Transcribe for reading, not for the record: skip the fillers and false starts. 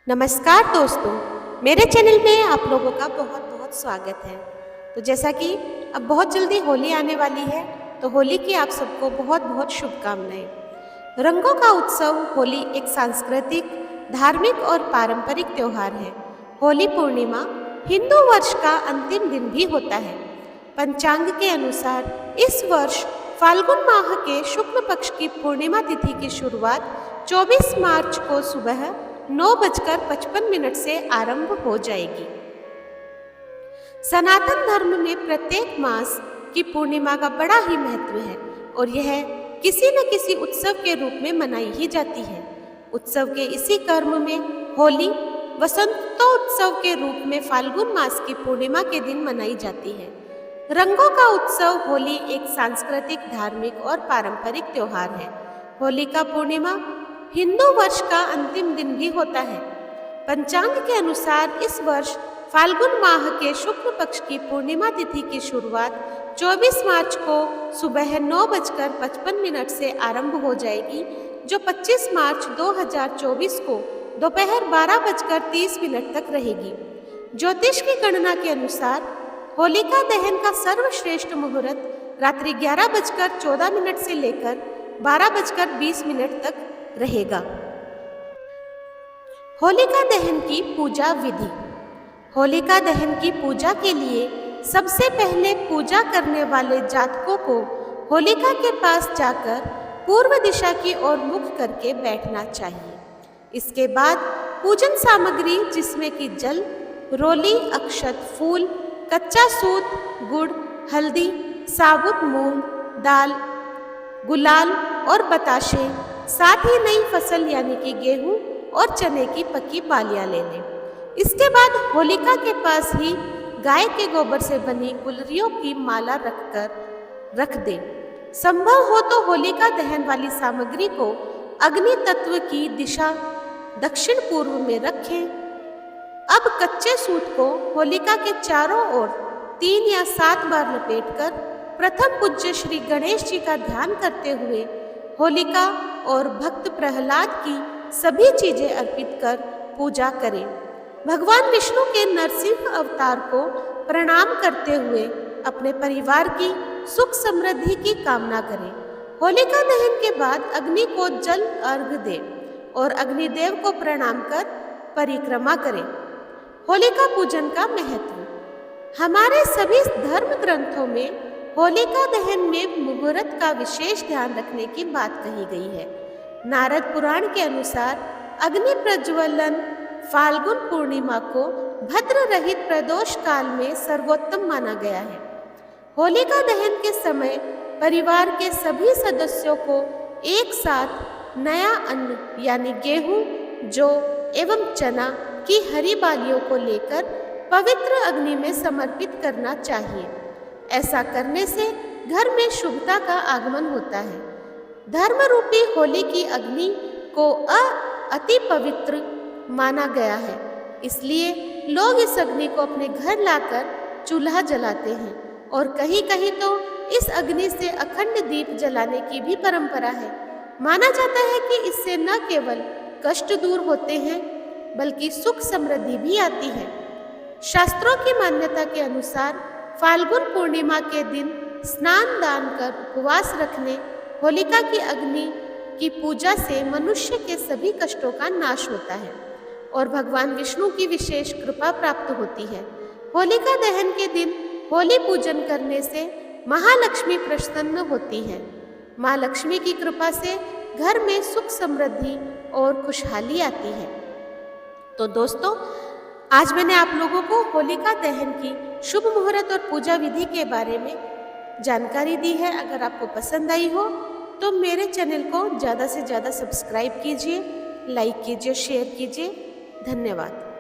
नमस्कार दोस्तों, मेरे चैनल में आप लोगों का बहुत बहुत स्वागत है। तो जैसा कि अब बहुत जल्दी होली आने वाली है, तो होली की आप सबको बहुत बहुत शुभकामनाएं। रंगों का उत्सव होली एक सांस्कृतिक, धार्मिक और पारंपरिक त्योहार है। होली पूर्णिमा हिंदू वर्ष का अंतिम दिन भी होता है। पंचांग के अनुसार इस वर्ष फाल्गुन माह के शुक्ल पक्ष की पूर्णिमा तिथि की शुरुआत 24 मार्च को सुबह 9:55 से आरंभ हो जाएगी। सनातन धर्म में प्रत्येक मास की पूर्णिमा का बड़ा ही महत्व है और यह किसी न किसी उत्सव के रूप में मनाई ही जाती है। उत्सव के इसी क्रम में होली वसंतोत्सव के रूप में फाल्गुन मास की पूर्णिमा के दिन मनाई जाती है। रंगों का उत्सव होली एक सांस्कृतिक, धार्मिक और पारंपरिक त्योहार है। होली का पूर्णिमा हिंदू वर्ष का अंतिम दिन भी होता है। पंचांग के अनुसार इस वर्ष फाल्गुन माह के शुक्ल पक्ष की पूर्णिमा तिथि की शुरुआत 24 मार्च को सुबह 9:55 से आरंभ हो जाएगी, जो 25 मार्च 2024 को दोपहर 12:30 तक रहेगी। ज्योतिष की गणना के अनुसार होलिका दहन का सर्वश्रेष्ठ मुहूर्त रात्रि 11:14 से लेकर 12:20 तक रहेगा। होलिका दहन की पूजा विधि। होलिका दहन की पूजा के लिए सबसे पहले पूजा करने वाले जातकों को होलिका के पास जाकर पूर्व दिशा की ओर मुख करके बैठना चाहिए। इसके बाद पूजन सामग्री जिसमें कि जल, रोली, अक्षत, फूल, कच्चा सूत, गुड़, हल्दी, साबुत मूंग दाल, गुलाल और बताशे, साथ ही नई फसल यानी कि गेहूं और चने की पकी बालियां ले लें। इसके बाद होलिका के पास ही गाय के गोबर से बनी गुलरियों की माला रख दें। संभव हो तो होलिका दहन वाली सामग्री को अग्नि तत्व की दिशा दक्षिण पूर्व में रखें। अब कच्चे सूत को होलिका के चारों ओर 3 या 7 बार लपेटकर प्रथम पूज्य श्री गणेश जी का ध्यान करते हुए होलिका और भक्त प्रहलाद की सभी चीजें अर्पित कर पूजा करें। भगवान विष्णु के नरसिंह अवतार को प्रणाम करते हुए अपने परिवार की सुख समृद्धि की कामना करें। होलिका दहन के बाद अग्नि को जल अर्घ दें और अग्निदेव को प्रणाम कर परिक्रमा करें। होलिका पूजन का महत्व। हमारे सभी धर्म ग्रंथों में होलिका दहन में मुहूर्त का विशेष ध्यान रखने की बात कही गई है। नारद पुराण के अनुसार अग्नि प्रज्वलन फाल्गुन पूर्णिमा को भद्र रहित प्रदोष काल में सर्वोत्तम माना गया है। होलिका दहन के समय परिवार के सभी सदस्यों को एक साथ नया अन्न यानी गेहूं, जौ एवं चना की हरी बालियों को लेकर पवित्र अग्नि में समर्पित करना चाहिए। ऐसा करने से घर में शुभता का आगमन होता है। धर्म रूपी होली की अग्नि को अति पवित्र माना गया है, इसलिए लोग इस अग्नि को अपने घर लाकर चूल्हा जलाते हैं और कहीं कहीं तो इस अग्नि से अखंड दीप जलाने की भी परंपरा है। माना जाता है कि इससे न केवल कष्ट दूर होते हैं बल्कि सुख समृद्धि भी आती है। शास्त्रों की मान्यता के अनुसार फाल्गुन पूर्णिमा के दिन स्नान दान कर उपवास रखने होलिका की अग्नि की पूजा से मनुष्य के सभी कष्टों का नाश होता है और भगवान विष्णु की विशेष कृपा प्राप्त होती है। होलिका दहन के दिन होली पूजन करने से महालक्ष्मी प्रसन्न होती है। माँ लक्ष्मी की कृपा से घर में सुख समृद्धि और खुशहाली आती है। तो दोस्तों, आज मैंने आप लोगों को होलिका दहन की शुभ मुहूर्त और पूजा विधि के बारे में जानकारी दी है। अगर आपको पसंद आई हो तो मेरे चैनल को ज़्यादा से ज़्यादा सब्सक्राइब कीजिए, लाइक कीजिए, शेयर कीजिए। धन्यवाद।